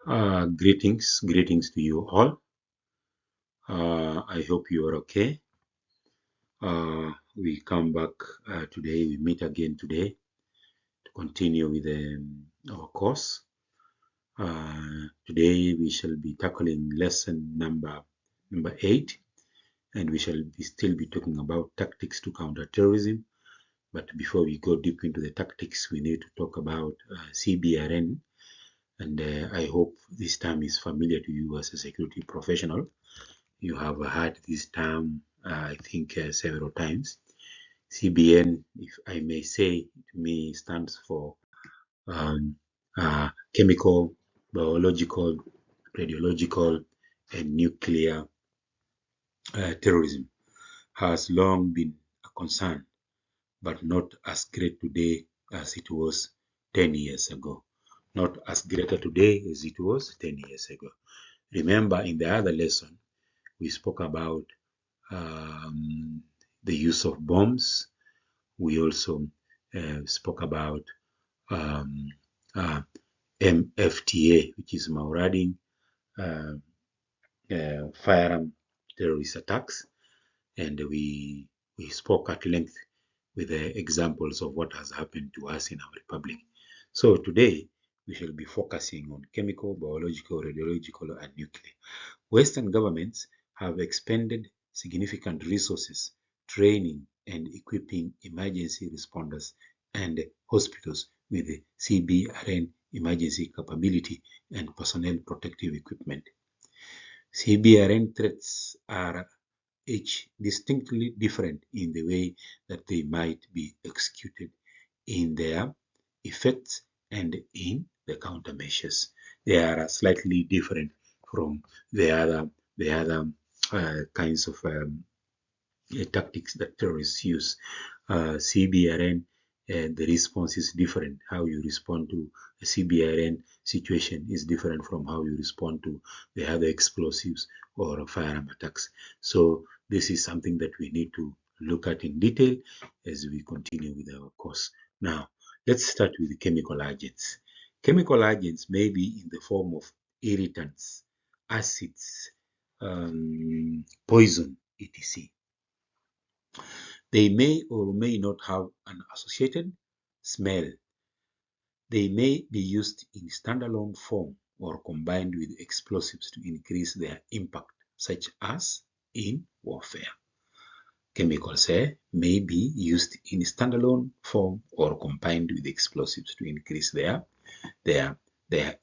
Greetings to you all. I hope you are okay. We come back today, we meet again today to continue with our course. Today we shall be tackling lesson number 8, and we shall still be talking about tactics to counter terrorism. But before we go deep into the tactics, we need to talk about CBRN, and I hope this term is familiar to you as a security professional. You have heard this term, I think, several times. CBN, if I may say, to me stands for chemical, biological, radiological, and nuclear terrorism. Has long been a concern, but not as great today as it was 10 years ago. Not as greater today as it was 10 years ago. Remember, in the other lesson, we spoke about the use of bombs. We also spoke about MFTA, which is marauding firearm terrorist attacks, and we spoke at length with the examples of what has happened to us in our republic. So today we shall be focusing on chemical, biological, radiological, and nuclear. Western governments have expended significant resources training and equipping emergency responders and hospitals with CBRN emergency capability and personnel protective equipment. CBRN threats are each distinctly different in the way that they might be executed, in their effects, and in the countermeasures. They are slightly different from the other kinds of tactics that terrorists use. CBRN, the response is different. How you respond to a CBRN situation is different from how you respond to the other explosives or firearm attacks. So this is something that we need to look at in detail as we continue with our course. Now, let's start with chemical agents. Chemical agents may be in the form of irritants, acids, poison, etc. They may or may not have an associated smell. They may be used in standalone form or combined with explosives to increase their impact, such as in warfare. Chemicals may be used in standalone form or combined with explosives to increase their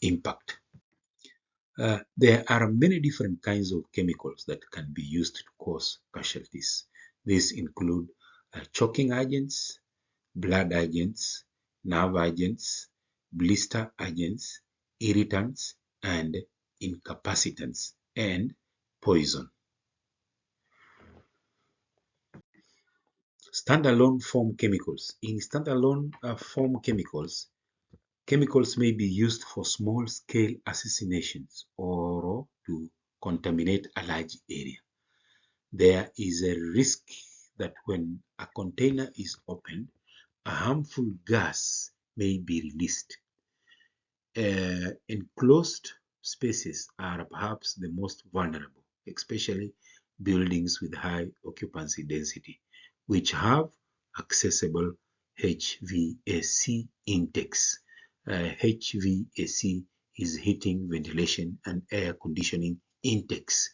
impact. There are many different kinds of chemicals that can be used to cause casualties. These include choking agents, blood agents, nerve agents, blister agents, irritants, and incapacitants, and poison. Standalone form chemicals. In standalone form chemicals, chemicals may be used for small-scale assassinations or to contaminate a large area. There is a risk that when a container is opened, a harmful gas may be released. Enclosed spaces are perhaps the most vulnerable, especially buildings with high occupancy density, which have accessible HVAC intakes. HVAC is heating, ventilation, and air conditioning intakes.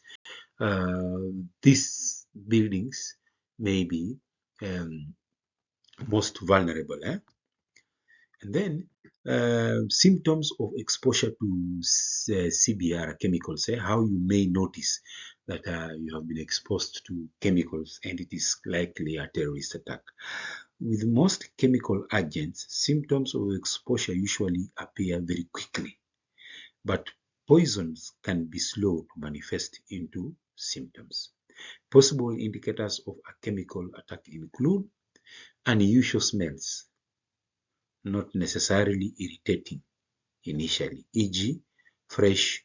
These buildings may be most vulnerable. And then symptoms of exposure to CBR chemicals, how you may notice that you have been exposed to chemicals and it is likely a terrorist attack. With most chemical agents, symptoms of exposure usually appear very quickly, but poisons can be slow to manifest into symptoms. Possible indicators of a chemical attack include unusual smells, not necessarily irritating initially, e.g. fresh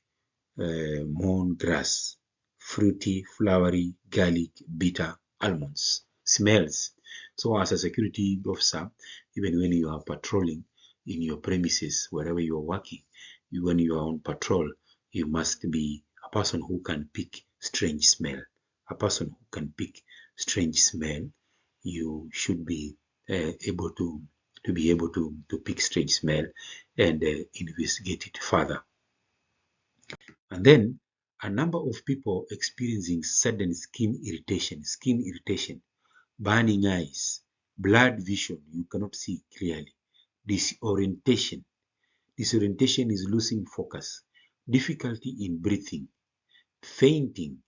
mown grass, fruity, flowery, garlic, bitter, almonds. Smells. So as a security officer, even when you are patrolling, in your premises, wherever you are working, when you are on patrol, you must be a person who can pick strange smell. A person who can pick strange smell, you should be able to pick strange smell and investigate it further. And then a number of people experiencing sudden skin irritation, burning eyes, blurred vision, you cannot see clearly, disorientation. Disorientation is losing focus, difficulty in breathing, fainting,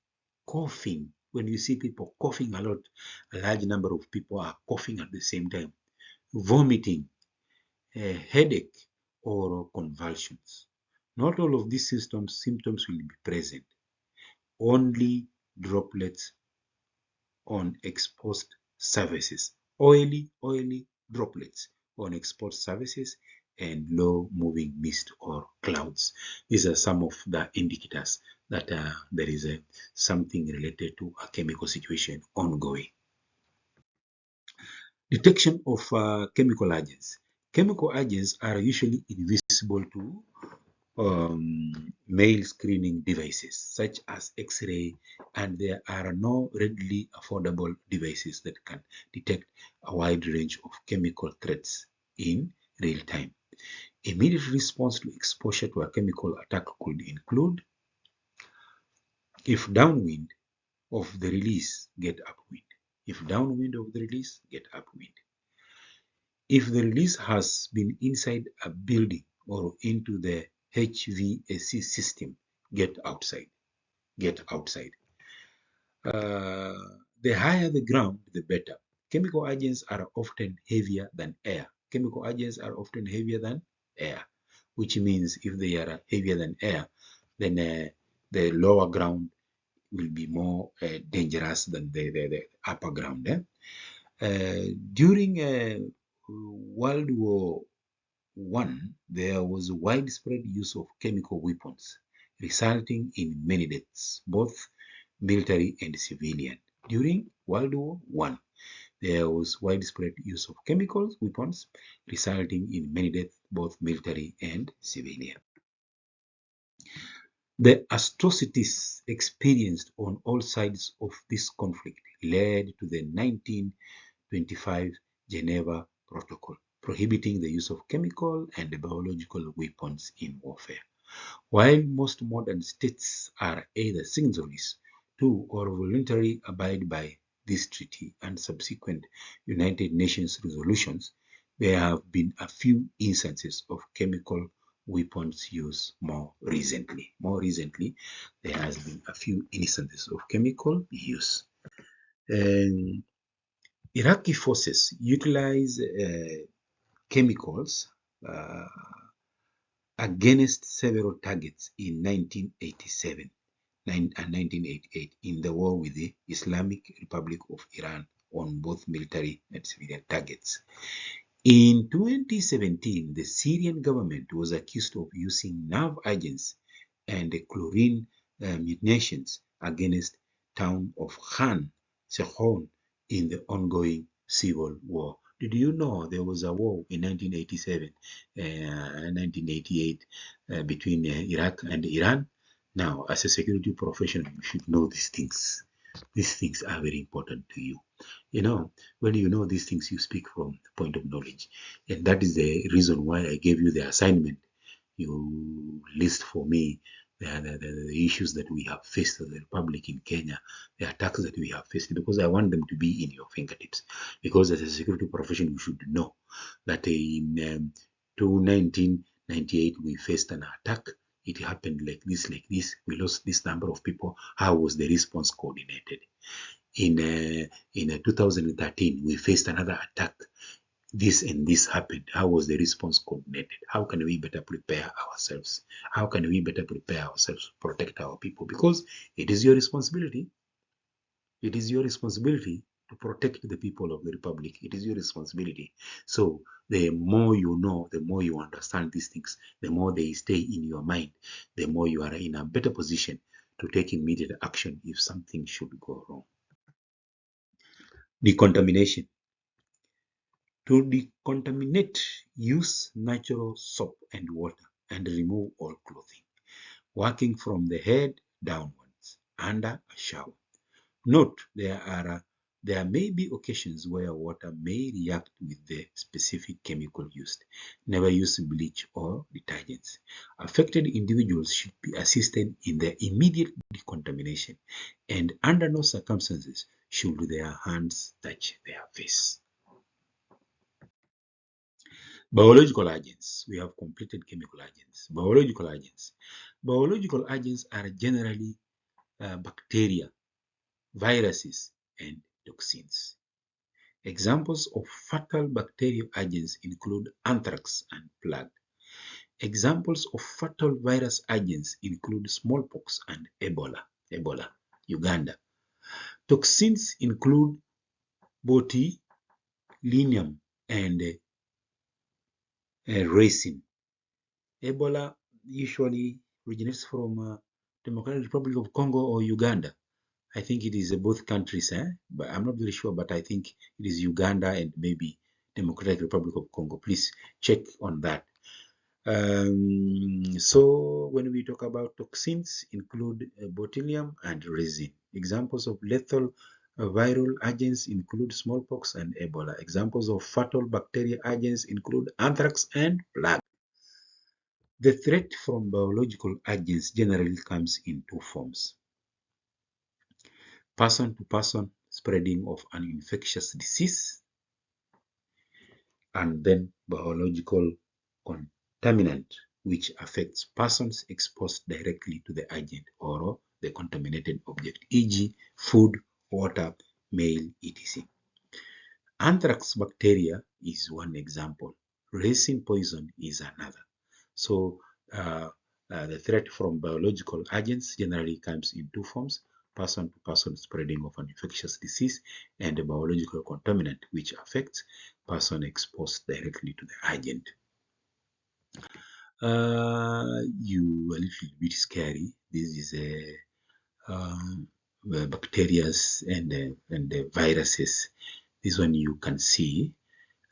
coughing. When you see people coughing a lot, a large number of people are coughing at the same time, vomiting, headache, or convulsions. Not all of these symptoms will be present. Only droplets on exposed surfaces, oily droplets on exposed surfaces, and low moving mist or clouds. These are some of the indicators that there is something related to a chemical situation ongoing. Detection of chemical agents. Chemical agents are usually invisible to male screening devices such as X-ray, and there are no readily affordable devices that can detect a wide range of chemical threats in real time. Immediate response to exposure to a chemical attack could include: if downwind of the release, get upwind. If downwind of the release, get upwind. If the release has been inside a building or into the HVAC system, get outside. Get outside. The higher the ground, the better. Chemical agents are often heavier than air. Chemical agents are often heavier than air, which means if they are heavier than air, then the lower ground will be more dangerous than the upper ground. During World War I, there was widespread use of chemical weapons, resulting in many deaths, both military and civilian. During World War I, there was widespread use of chemical weapons, resulting in many deaths, both military and civilian. The atrocities experienced on all sides of this conflict led to the 1925 Geneva Protocol, prohibiting the use of chemical and biological weapons in warfare. While most modern states are either signatories to or voluntarily abide by this treaty and subsequent United Nations resolutions, there have been a few instances of chemical weapons use more recently. More recently, there has been a few instances of chemical use. Iraqi forces utilize chemicals against several targets in 1987 and 1988 in the war with the Islamic Republic of Iran on both military and civilian targets. In 2017, the Syrian government was accused of using nerve agents and chlorine munitions against town of Khan Sheikhon in the ongoing civil war. Did you know there was a war in 1987 and 1988 between Iraq and Iran? Now, as a security professional, you should know these things. These things are very important to you. You know, when you know these things, you speak from the point of knowledge. And that is the reason why I gave you the assignment. You list for me the issues that we have faced as a republic in Kenya, the attacks that we have faced, because I want them to be in your fingertips. Because as a security professional, you should know that in 1998, we faced an attack. It happened like this. We lost this number of people. How was the response coordinated? In 2013, we faced another attack. This and this happened. How was the response coordinated? How can we better prepare ourselves? How can we better prepare ourselves to protect our people? Because it is your responsibility. It is your responsibility to protect the people of the republic. It is your responsibility. So the more you know, the more you understand these things, the more they stay in your mind, the more you are in a better position to take immediate action if something should go wrong. Decontamination. To decontaminate, use natural soap and water and remove all clothing, working from the head downwards under a shower. Note there may be occasions where water may react with the specific chemical used. Never use bleach or detergents. Affected individuals should be assisted in their immediate decontamination, and under no circumstances should their hands touch their face. Biological agents. We have completed chemical agents. Biological agents. Biological agents are generally bacteria, viruses, and toxins. Examples of fatal bacterial agents include anthrax and plague. Examples of fatal virus agents include smallpox and Ebola, Uganda. Toxins include botulinum and ricin. Ebola usually originates from Democratic Republic of Congo or Uganda. I think it is both countries, but I'm not very sure, but I think it is Uganda and maybe Democratic Republic of Congo. Please check on that. So when we talk about toxins, include botulinum and resin. Examples of lethal viral agents include smallpox and Ebola. Examples of fatal bacterial agents include anthrax and plague. The threat from biological agents generally comes in two forms: person-to-person spreading of an infectious disease, and then biological contaminant, which affects persons exposed directly to the agent or the contaminated object, e.g., food, water, mail, etc. Anthrax bacteria is one example. Resin poison is another. So the threat from biological agents generally comes in two forms: person-to-person spreading of an infectious disease, and a biological contaminant, which affects person exposed directly to the agent. You a little bit scary. This is bacteria and the viruses. This one you can see.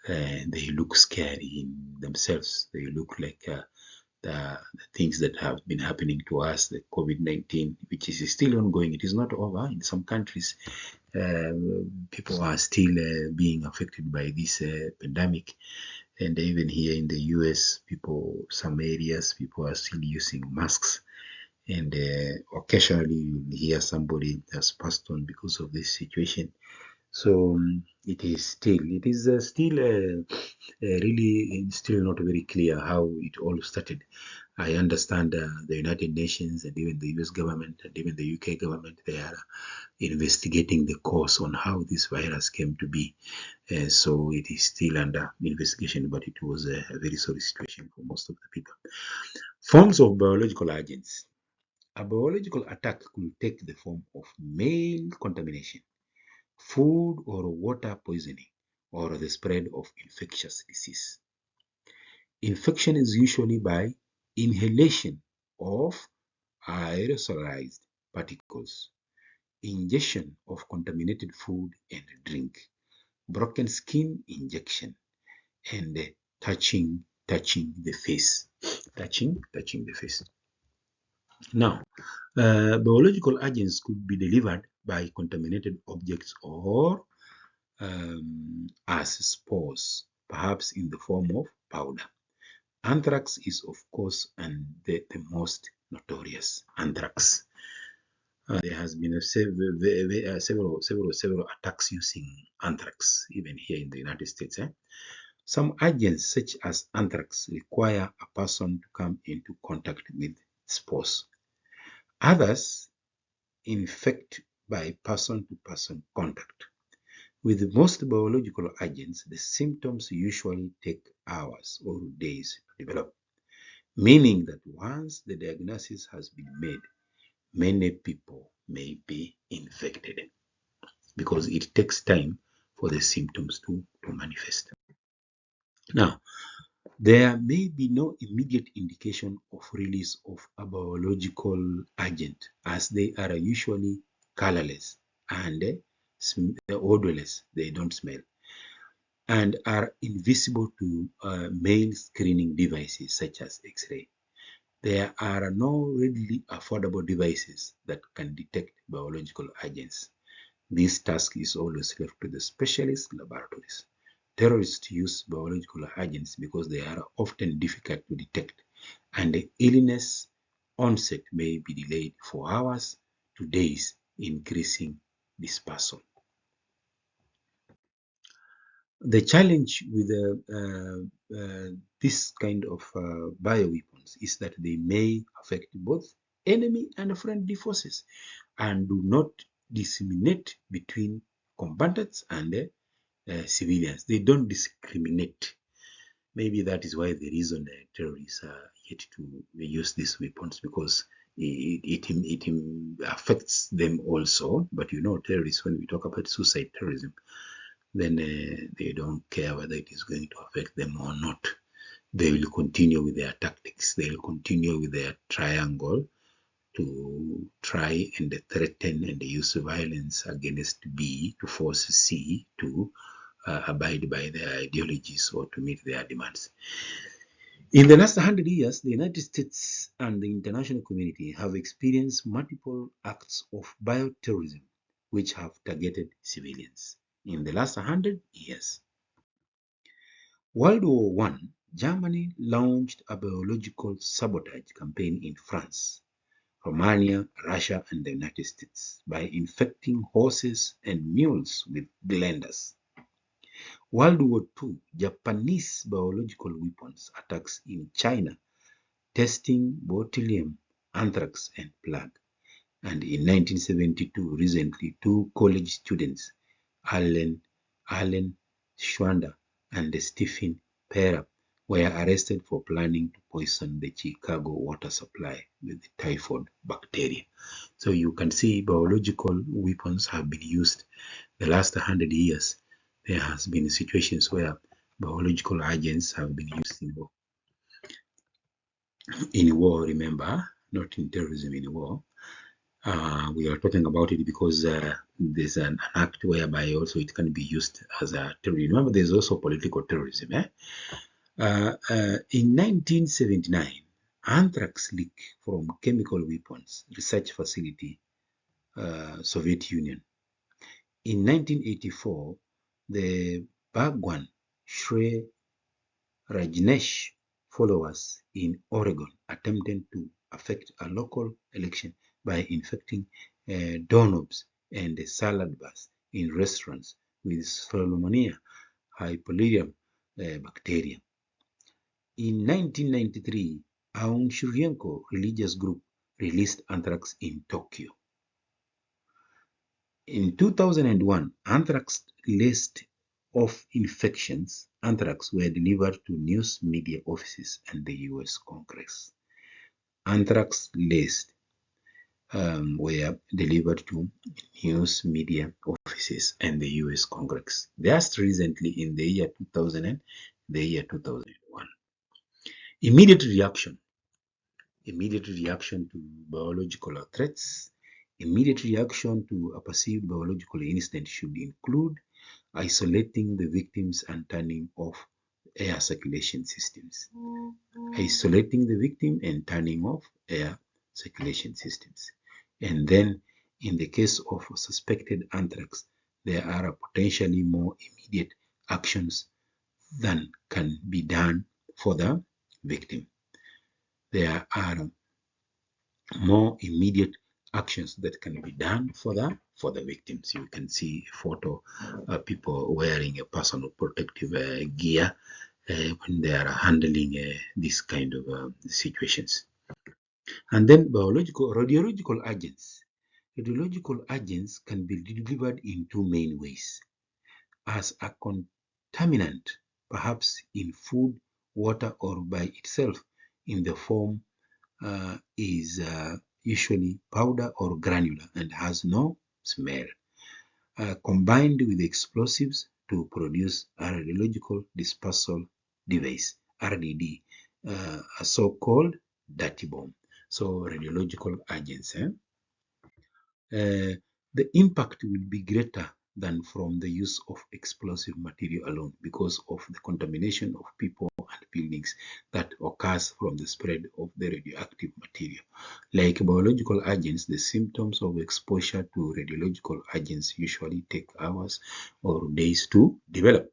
They look scary in themselves. They look like the things that have been happening to us, the COVID-19, which is still ongoing. It is not over. In some countries, people are still being affected by this pandemic. And even here in the US, some areas, people are still using masks. And occasionally you hear somebody has passed on because of this situation. So it is still really still not very clear how it all started. I understand the United Nations and even the US government and even the UK government, they are investigating the cause on how this virus came to be. So it is still under investigation, but it was a very sorry situation for most of the people. Forms of biological agents. A biological attack could take the form of mail contamination, food or water poisoning, or the spread of infectious disease. Infection is usually by inhalation of aerosolized particles, ingestion of contaminated food and drink, broken skin injection, and touching the face. Touching the face. Now, biological agents could be delivered by contaminated objects or as spores, perhaps in the form of powder. Anthrax is, of course, and the most notorious. Anthrax. There has been several attacks using anthrax, even here in the United States. Some agents, such as anthrax, require a person to come into contact with spores. Others infect by person-to-person contact. With most biological agents, the symptoms usually take hours or days to develop, meaning that once the diagnosis has been made, many people may be infected because it takes time for the symptoms to manifest. Now, there may be no immediate indication of release of a biological agent, as they are usually colorless and odorless. They don't smell. and are invisible to male screening devices such as X-ray. There are no readily affordable devices that can detect biological agents. This task is always left to the specialist laboratories. Terrorists use biological agents because they are often difficult to detect, and the illness onset may be delayed for hours to days, increasing dispersal. The challenge with this kind of bioweapons is that they may affect both enemy and friendly forces and do not disseminate between combatants and civilians. They don't discriminate. Maybe that is why the reason terrorists are yet to use these weapons, because it affects them also. But you know, terrorists, when we talk about suicide terrorism, then they don't care whether it is going to affect them or not. They will continue with their tactics. They will continue with their triangle to try and threaten and use violence against B to force C to abide by their ideologies or to meet their demands. In the last 100 years, the United States and the international community have experienced multiple acts of bioterrorism which have targeted civilians. In the last 100 years, World War One, Germany launched a biological sabotage campaign in France, Romania, Russia, and the United States by infecting horses and mules with blenders. World War II, Japanese biological weapons attacks in China, testing botulinum, anthrax, and plague. And in 1972, recently, two college students, Allen Schwander and Stephen Pera, were arrested for planning to poison the Chicago water supply with the typhoid bacteria. So you can see biological weapons have been used the last 100 years. There has been situations where biological agents have been used in war, remember, not in terrorism, in war. We are talking about it because there's an act whereby also it can be used as a terrorism. Remember, there's also political terrorism. In 1979, anthrax leak from chemical weapons research facility, Soviet Union. In 1984, the Bhagwan Shrey Rajneesh followers in Oregon attempted to affect a local election by infecting doorknobs and salad bars in restaurants with Pseudomonas hypoallergenium bacteria. In 1993, Aung Shurienko religious group released anthrax in Tokyo. In 2001, anthrax list of infections, anthrax were delivered to news media offices and the US Congress. Anthrax list were delivered to news media offices and the US Congress. Just recently in the year 2000 and the year 2001. Immediate reaction to biological threats. Immediate reaction to a perceived biological incident should include isolating the victims and turning off air circulation systems. Isolating the victim and turning off air circulation systems. And then, in the case of suspected anthrax, there are potentially more immediate actions than can be done for the victim. There are more immediate actions that can be done for the victims. You can see a photo of people wearing a personal protective gear when they are handling this kind of situations. And then radiological agents. Radiological agents can be delivered in two main ways: as a contaminant, perhaps in food, water, or by itself in the form is usually powder or granular and has no smell, combined with explosives to produce a radiological dispersal device, RDD, a so-called dirty bomb. So radiological agents. The impact will be greater than from the use of explosive material alone because of the contamination of people and buildings that occurs from the spread of the radioactive material. Like biological agents, the symptoms of exposure to radiological agents usually take hours or days to develop.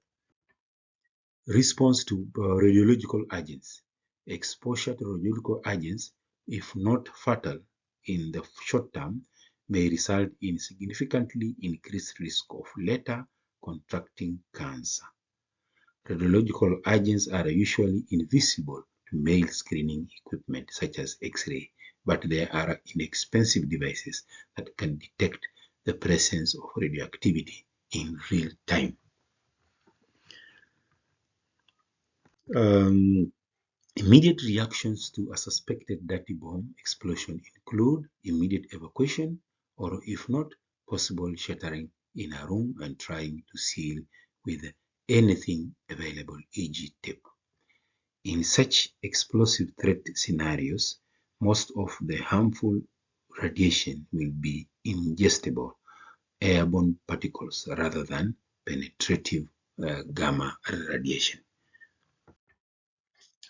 Response to radiological agents. Exposure to radiological agents, if not fatal in the short term, may result in significantly increased risk of later contracting cancer. Radiological agents are usually invisible to male screening equipment such as X-ray, but they are inexpensive devices that can detect the presence of radioactivity in real time. Immediate reactions to a suspected dirty bomb explosion include immediate evacuation or, if not possible, sheltering in a room and trying to seal with anything available, e.g. tape. In such explosive threat scenarios, most of the harmful radiation will be ingestible airborne particles rather than penetrative gamma radiation.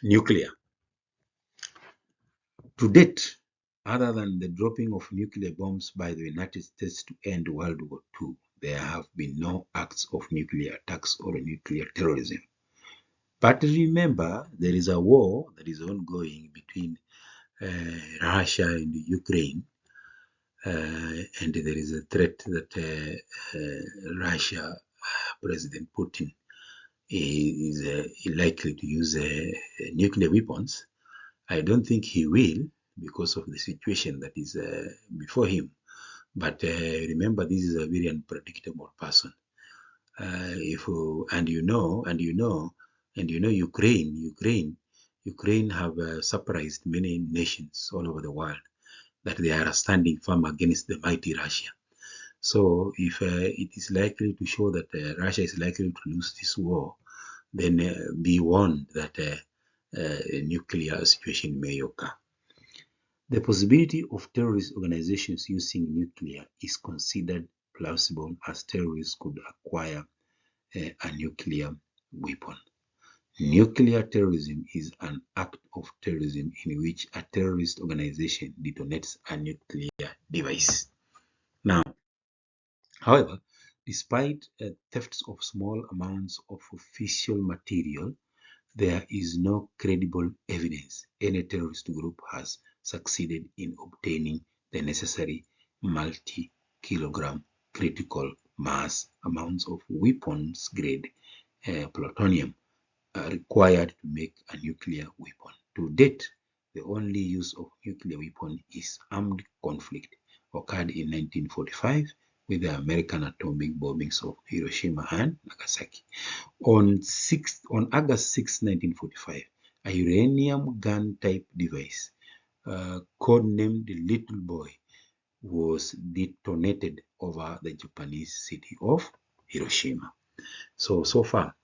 Nuclear. To date, other than the dropping of nuclear bombs by the United States to end World War II, there have been no acts of nuclear attacks or nuclear terrorism. But remember, there is a war that is ongoing between Russia and Ukraine, and there is a threat that Russia, President Putin, is likely to use nuclear weapons. I don't think he will because of the situation that is before him. But remember, this is a very unpredictable person. Ukraine have surprised many nations all over the world that they are standing firm against the mighty Russia. So if it is likely to show that Russia is likely to lose this war, then be warned that a nuclear situation may occur. The possibility of terrorist organizations using nuclear is considered plausible as terrorists could acquire a nuclear weapon. Nuclear terrorism is an act of terrorism in which a terrorist organization detonates a nuclear device. Now, however, despite thefts of small amounts of official material, there is no credible evidence any terrorist group has succeeded in obtaining the necessary multi-kilogram critical mass amounts of weapons-grade plutonium required to make a nuclear weapon. To date, the only use of nuclear weapon is armed conflict occurred in 1945 with the American atomic bombings of Hiroshima and Nagasaki. On August 6, 1945, a uranium gun-type device, codenamed Little Boy, was detonated over the Japanese city of Hiroshima. So far,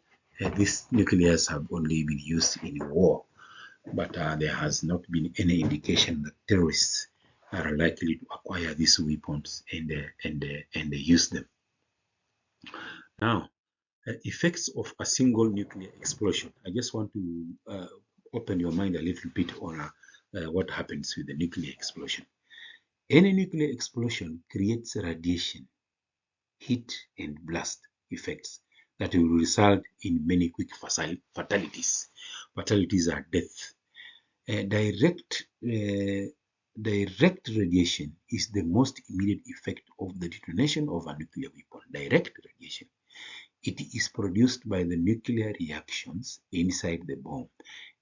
these nuclears have only been used in war, but there has not been any indication that terrorists are likely to acquire these weapons and use them. Now, effects of a single nuclear explosion. I just want to open your mind a little bit on what happens with the nuclear explosion. Any nuclear explosion creates radiation, heat, and blast effects that will result in many quick fatalities. Fatalities are death. Direct radiation is the most immediate effect of the detonation of a nuclear weapon. Direct radiation. It is produced by the nuclear reactions inside the bomb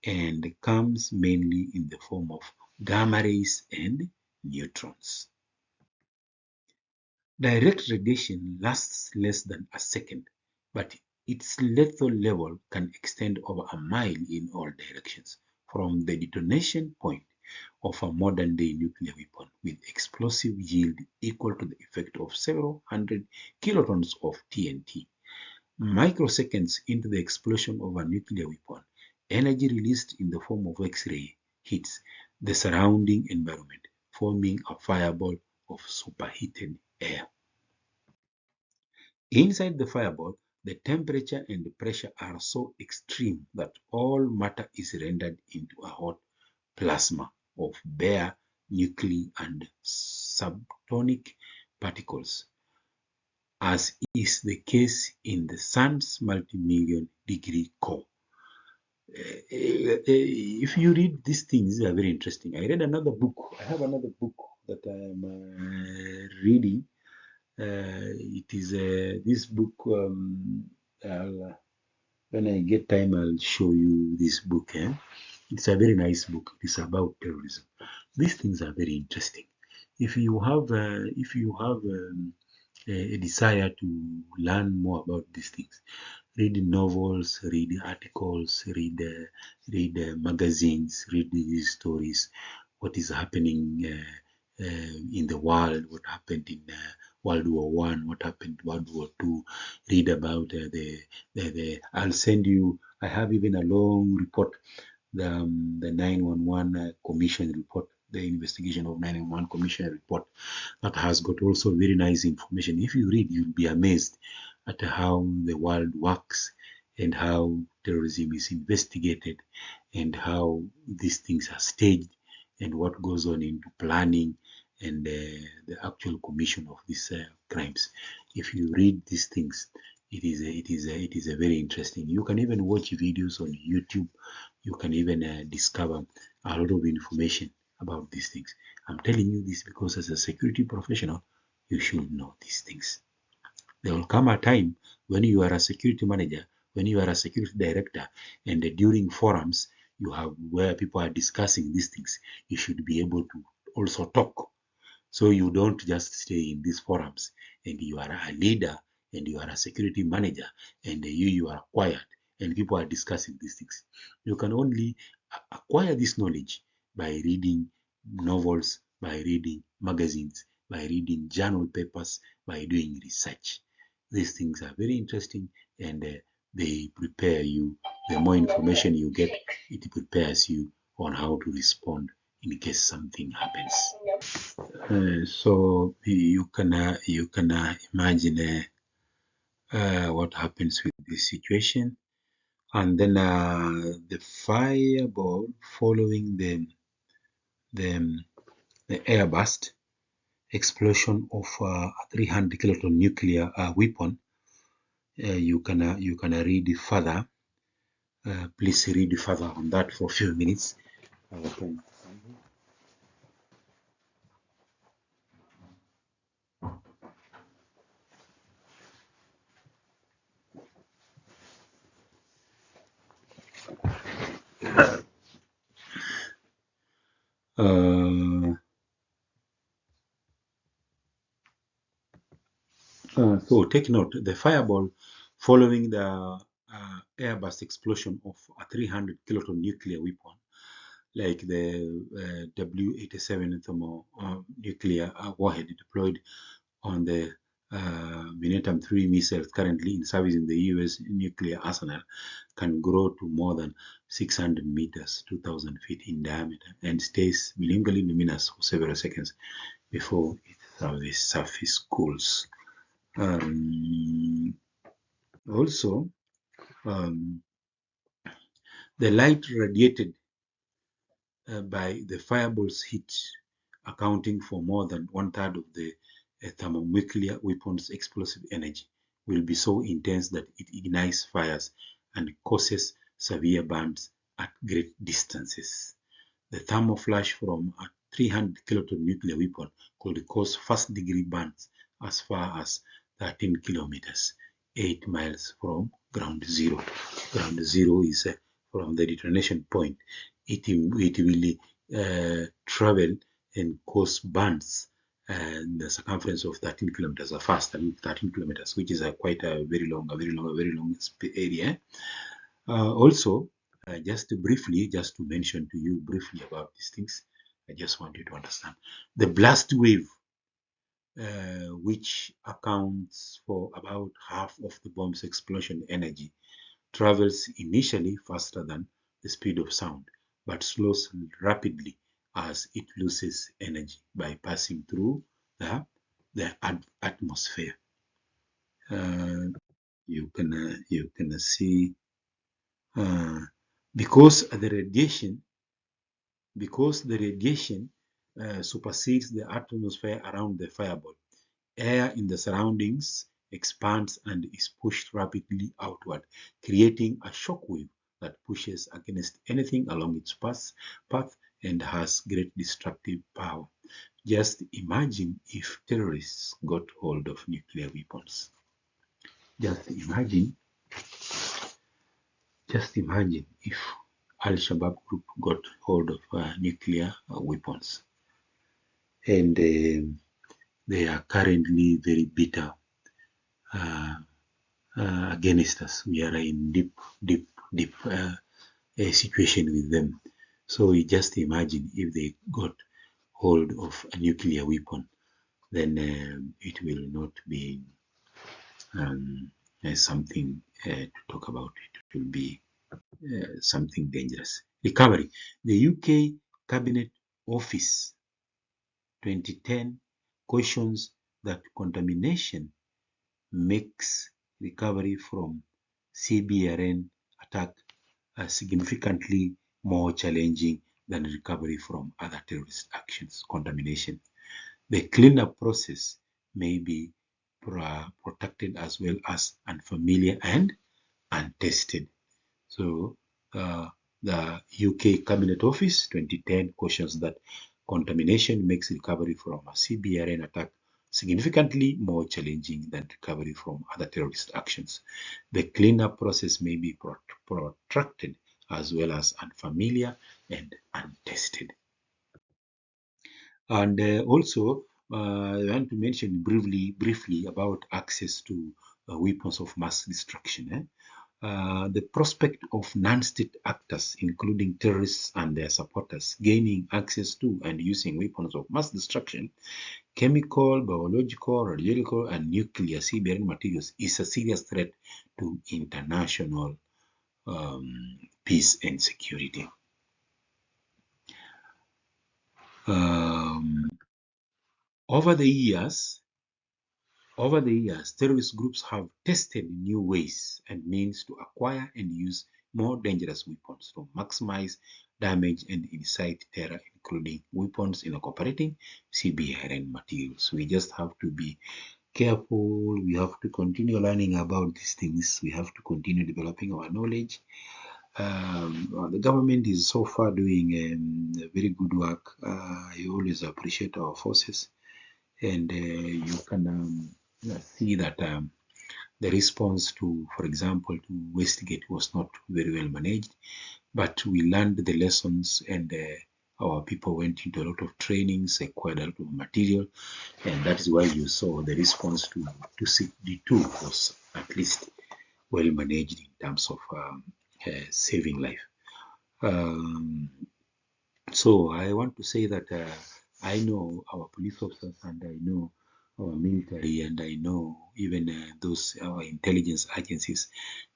and comes mainly in the form of gamma rays and neutrons. Direct radiation lasts less than a second, but its lethal level can extend over a mile in all directions from the detonation point of a modern-day nuclear weapon with explosive yield equal to the effect of several hundred kilotons of TNT. Microseconds into the explosion of a nuclear weapon, energy released in the form of X-ray hits the surrounding environment, forming a fireball of superheated air. Inside the fireball, the temperature and the pressure are so extreme that all matter is rendered into a hot plasma of bare nuclei and subatomic particles, as is the case in the sun's multi-million degree core. If you read these things, they are very interesting. I read another book. I have another book that I am reading. It is this book. When I get time, I'll show you this book. It's a very nice book. It's about terrorism. These things are very interesting. If you have a desire to learn more about these things, read novels, read articles, read magazines, read these stories, what is happening in the world, what happened in World War One, what happened in World War Two. Read about the. I'll send you. I have even a long report, the 911 Commission report, the investigation of 911 Commission report, that has got also very nice information. If you read, you'll be amazed at how the world works and how terrorism is investigated and how these things are staged and what goes on into planning and the actual commission of these crimes. If you read these things, it is a very interesting. You can even watch videos on YouTube. You can even discover a lot of information about these things. I'm telling you this because as a security professional, you should know these things. There will come a time when you are a security manager, when you are a security director, and during forums you have where people are discussing these things, you should be able to also talk. So you don't just stay in these forums and you are a leader and you are a security manager and you are quiet and people are discussing these things. You can only acquire this knowledge by reading novels, by reading magazines, by reading journal papers, by doing research. These things are very interesting and they prepare you. The more information you get, it prepares you on how to respond in case something happens. So you can imagine what happens with this situation, and then the fireball following the the airburst explosion of a 300 kiloton nuclear weapon. You can read further. Please read further on that for a few minutes. Uh, so take note, the fireball following the airburst explosion of a 300 kiloton nuclear weapon, like the W-87 nuclear warhead deployed on the Vinetum 3 missiles currently in service in the U.S. nuclear arsenal, can grow to more than 600 meters, 2,000 feet in diameter, and stays minimally luminous for several seconds before its surface cools. Also, um, the light radiated by the fireball's heat, accounting for more than one-third of the thermonuclear weapon's explosive energy, will be so intense that it ignites fires and causes severe burns at great distances. The thermal flash from a 300 kiloton nuclear weapon could cause first-degree burns as far as 13 kilometers, 8 miles from ground zero. Ground zero is from the detonation point. It will travel and cause burns and the circumference of 13 kilometers, or faster, 13 kilometers, which is quite a very long area. Also, just to mention to you briefly about these things, I just want you to understand the blast wave, which accounts for about half of the bomb's explosion energy, travels initially faster than the speed of sound, but slows rapidly as it loses energy by passing through the atmosphere. Uh, you can see uh, because the radiation supersedes the atmosphere around the fireball. Air in the surroundings expands and is pushed rapidly outward, creating a shock wave that pushes against anything along its path and has great destructive power. Just imagine if terrorists got hold of nuclear weapons. Just imagine, just imagine if Al-Shabaab group got hold of nuclear weapons. And they are currently very bitter uh, against us. We are in deep situation with them. So we just imagine if they got hold of a nuclear weapon, then it will not be um, something to talk about. It will be something dangerous. Recovery. The UK Cabinet Office 2010 cautions that contamination makes recovery from CBRN attack significantly more challenging than recovery from other terrorist actions. Contamination. The cleanup process may be protected as well as unfamiliar and untested. So the UK Cabinet Office 2010 cautions that contamination makes recovery from a CBRN attack significantly more challenging than recovery from other terrorist actions. The cleanup process may be protracted as well as unfamiliar and untested. And also, I want to mention briefly about access to weapons of mass destruction. The prospect of non-state actors, including terrorists and their supporters, gaining access to and using weapons of mass destruction, chemical, biological, radiological, and nuclear CBRN materials is a serious threat to international peace and security. Um, over the years, terrorist groups have tested new ways and means to acquire and use more dangerous weapons to maximize damage and incite terror, including weapons incorporating CBRN materials. We just have to be careful. We have to continue learning about these things. We have to continue developing our knowledge. The government is so far doing very good work. I always appreciate our forces, and you can see that the response to, for example, to Westgate was not very well managed, but we learned the lessons, and our people went into a lot of trainings, acquired a lot of material, and that is why you saw the response to 262 was at least well managed in terms of saving life. So I want to say that I know our police officers, and I know our military, and I know even those our intelligence agencies.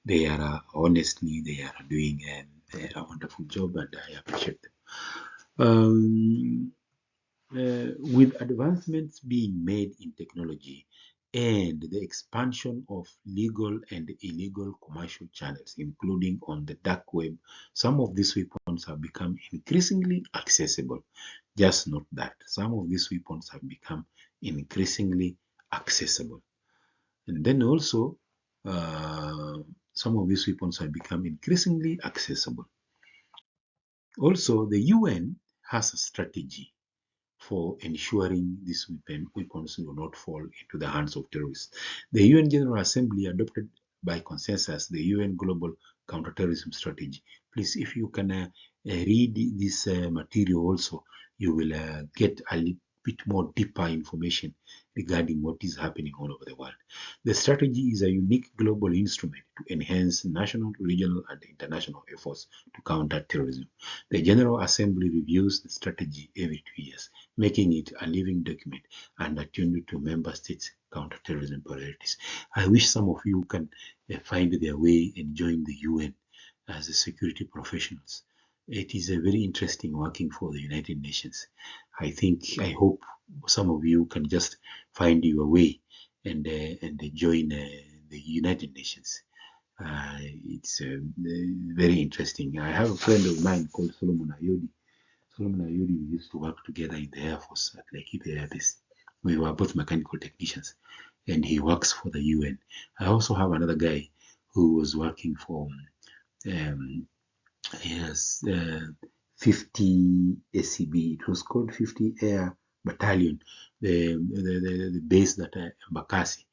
They are honestly they are doing a wonderful job, and I appreciate them. Um, with advancements being made in technology and the expansion of legal and illegal commercial channels, including on the dark web, some of these weapons have become increasingly accessible. Just note that some of these weapons have become increasingly accessible. And then also, some of these weapons have become increasingly accessible. Also, the UN has a strategy for ensuring these weapons will not fall into the hands of terrorists. The UN General Assembly adopted by consensus the UN Global Counterterrorism Strategy. Please, if you can read this material also, you will get a little bit more deeper information regarding what is happening all over the world. The strategy is a unique global instrument to enhance national, regional, and international efforts to counter terrorism. The General Assembly reviews the strategy every 2 years, making it a living document and attuned to member states' counterterrorism priorities. I wish some of you can find their way and join the UN as a security professionals. It is a very interesting working for the United Nations. I hope some of you can just find your way and join the United Nations. It's very interesting. I have a friend of mine called Solomon Ayodi. Solomon Ayodi, we used to work together in the Air Force at Laikipia Air Base. We were both mechanical technicians, and he works for the UN. I also have another guy who was working for um, yes, 50 ACB. It was called 50 Air Battalion, the base that Bakassi,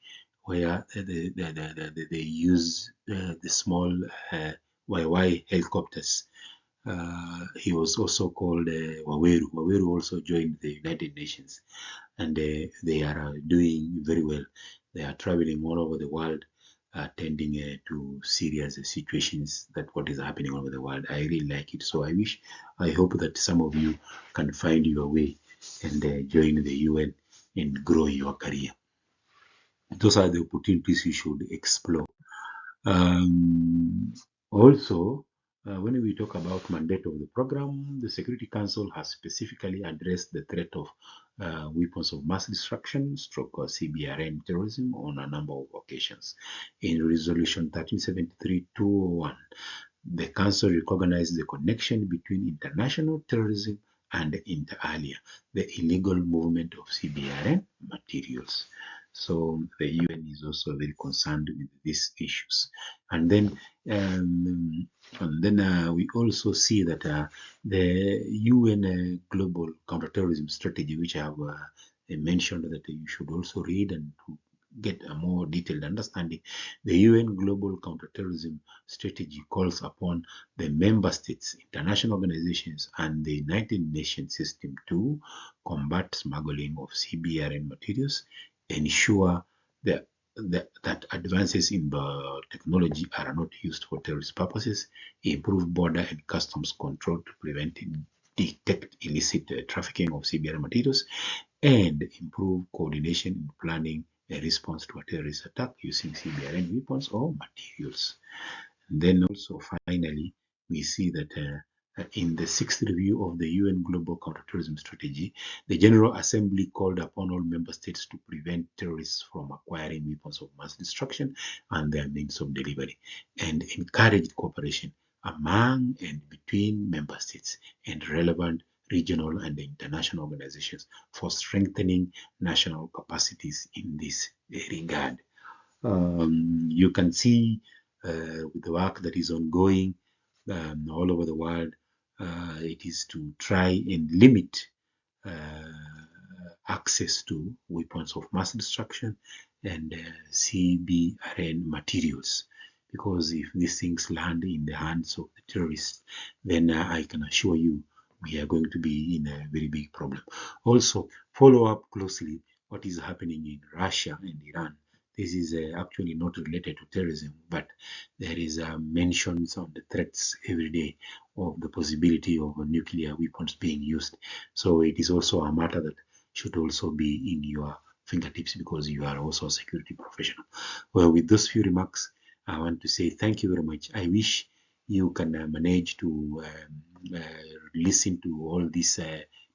where they use the small YY helicopters. He was also called Waweru. Waweru also joined the United Nations, and they are doing very well. They are traveling all over the world, attending to serious situations that what is happening all over the world. I really like it. So I hope that some of you can find your way and join the UN and grow your career. Those are the opportunities you should explore. Also, when we talk about mandate of the program, the Security Council has specifically addressed the threat of weapons of mass destruction, stroke or CBRN terrorism on a number of occasions. In Resolution 1373-201, the Council recognized the connection between international terrorism and inter alia, the illegal movement of CBRN materials. So the UN is also very concerned with these issues. And then we also see that the UN Global Counterterrorism Strategy, which I have mentioned that you should also read and to get a more detailed understanding, the UN Global Counterterrorism Strategy calls upon the member states, international organizations, and the United Nations system to combat smuggling of CBRN materials, ensure that advances in the technology are not used for terrorist purposes, improve border and customs control to prevent and detect illicit trafficking of CBRN materials, and improve coordination in planning a response to a terrorist attack using CBRN weapons or materials. And then also finally, we see that in the sixth review of the UN Global Counterterrorism Strategy, the General Assembly called upon all member states to prevent terrorists from acquiring weapons of mass destruction and their means of delivery, and encouraged cooperation among and between member states and relevant regional and international organizations for strengthening national capacities in this regard. You can see with the work that is ongoing all over the world, it is to try and limit access to weapons of mass destruction and CBRN materials. Because if these things land in the hands of the terrorists, then I can assure you we are going to be in a very big problem. Also, follow up closely what is happening in Russia and Iran. This is actually not related to terrorism, but there is mentions on the threats every day of the possibility of nuclear weapons being used. So it is also a matter that should also be in your fingertips because you are also a security professional. Well, with those few remarks, I want to say thank you very much. I wish you can manage to listen to all these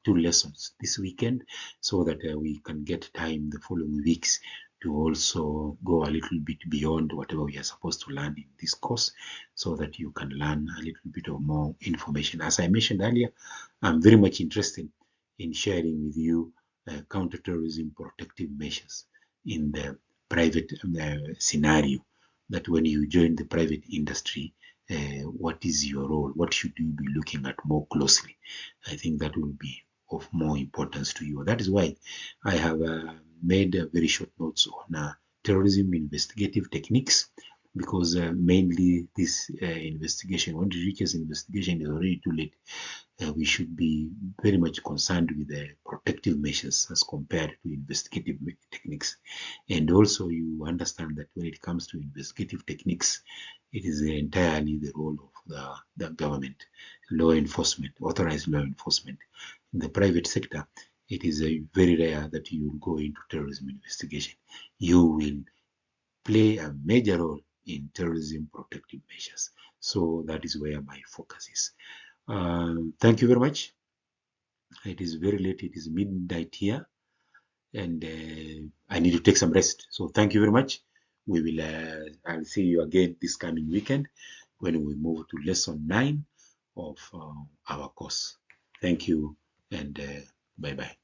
two lessons this weekend so that we can get time the following weeks to also go a little bit beyond whatever we are supposed to learn in this course so that you can learn a little bit of more information. As I mentioned earlier, I'm very much interested in sharing with you counterterrorism protective measures in the private scenario, that when you join the private industry, what is your role? What should you be looking at more closely? I think that will be of more importance to you. That is why I have made very short notes on terrorism investigative techniques, because mainly this investigation, when it reaches investigation, is already too late. We should be very much concerned with the protective measures as compared to investigative techniques. And also you understand that when it comes to investigative techniques, it is entirely the role of the government, law enforcement, authorized law enforcement. In the private sector, it is very rare that you will go into terrorism investigation. You will play a major role in terrorism protective measures. So that is where my focus is. Thank you very much. It is very late. It is midnight here. and I need to take some rest. So thank you very much. We will. I'll see you again this coming weekend when we move to lesson 9 of our course. Thank you, and bye bye.